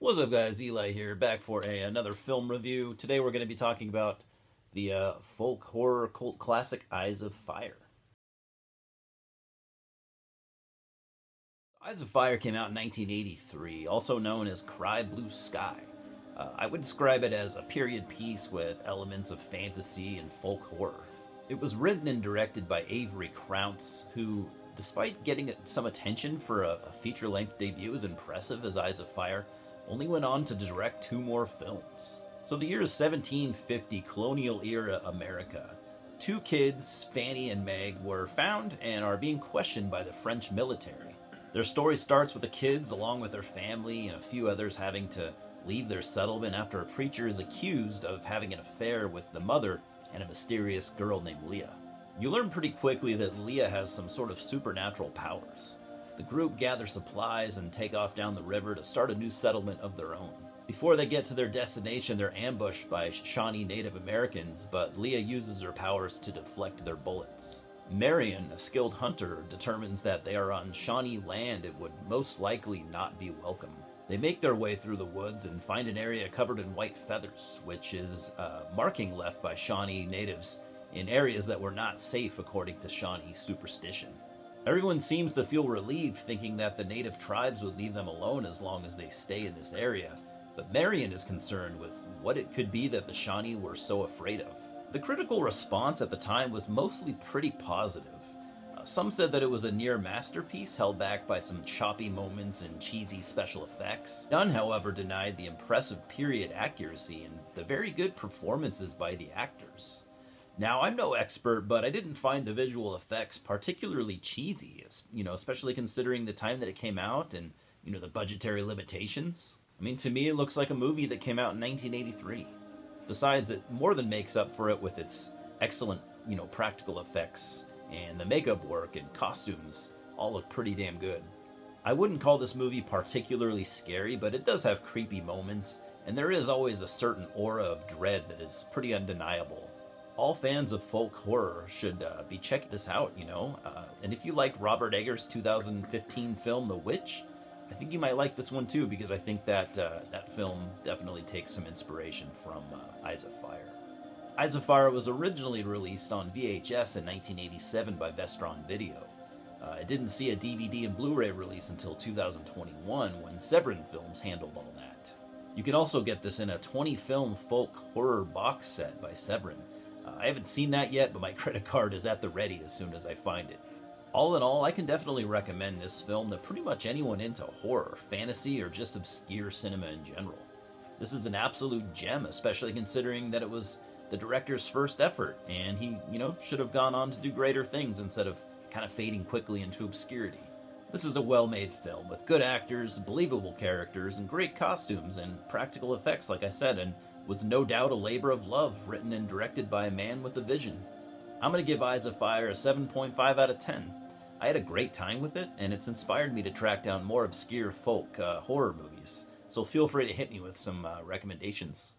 What's up, guys? Eli here, back for another film review. Today we're going to be talking about the folk horror cult classic Eyes of Fire. Eyes of Fire came out in 1983, also known as Cry Blue Sky. I would describe it as a period piece with elements of fantasy and folk horror. It was written and directed by Avery Krauts, who, despite getting some attention for a feature-length debut as impressive as Eyes of Fire, only went on to direct 2 more films. So the year is 1750, colonial-era America. 2 kids, Fanny and Meg, were found and are being questioned by the French military. Their story starts with the kids, along with their family and a few others, having to leave their settlement after a preacher is accused of having an affair with the mother and a mysterious girl named Leah. You learn pretty quickly that Leah has some sort of supernatural powers. The group gather supplies and take off down the river to start a new settlement of their own. Before they get to their destination, they're ambushed by Shawnee Native Americans, but Leah uses her powers to deflect their bullets. Marion, a skilled hunter, determines that they are on Shawnee land and would most likely not be welcome. They make their way through the woods and find an area covered in white feathers, which is a marking left by Shawnee natives in areas that were not safe according to Shawnee superstition. Everyone seems to feel relieved, thinking that the native tribes would leave them alone as long as they stay in this area, but Marion is concerned with what it could be that the Shawnee were so afraid of. The critical response at the time was mostly pretty positive. Some said that it was a near masterpiece, held back by some choppy moments and cheesy special effects. None, however, denied the impressive period accuracy and the very good performances by the actors. Now, I'm no expert, but I didn't find the visual effects particularly cheesy, especially considering the time that it came out and, the budgetary limitations. I mean, to me, it looks like a movie that came out in 1983. Besides, it more than makes up for it with its excellent, practical effects, and the makeup work and costumes all look pretty damn good. I wouldn't call this movie particularly scary, but it does have creepy moments, and there is always a certain aura of dread that is pretty undeniable. All fans of folk horror should be checking this out, and if you liked Robert Eggers' 2015 film, The Witch, I think you might like this one too, because I think that that film definitely takes some inspiration from Eyes of Fire. Eyes of Fire was originally released on VHS in 1987 by Vestron Video. It didn't see a DVD and Blu-ray release until 2021, when Severin Films handled all that. You can also get this in a 20-film folk horror box set by Severin. I haven't seen that yet, but my credit card is at the ready as soon as I find it. All in all, I can definitely recommend this film to pretty much anyone into horror, fantasy, or just obscure cinema in general. This is an absolute gem, especially considering that it was the director's first effort, and he, should have gone on to do greater things instead of kind of fading quickly into obscurity. This is a well-made film with good actors, believable characters, and great costumes and practical effects, like I said, and was no doubt a labor of love, written and directed by a man with a vision. I'm going to give Eyes of Fire a 7.5 out of 10. I had a great time with it, and it's inspired me to track down more obscure folk horror movies, so feel free to hit me with some recommendations.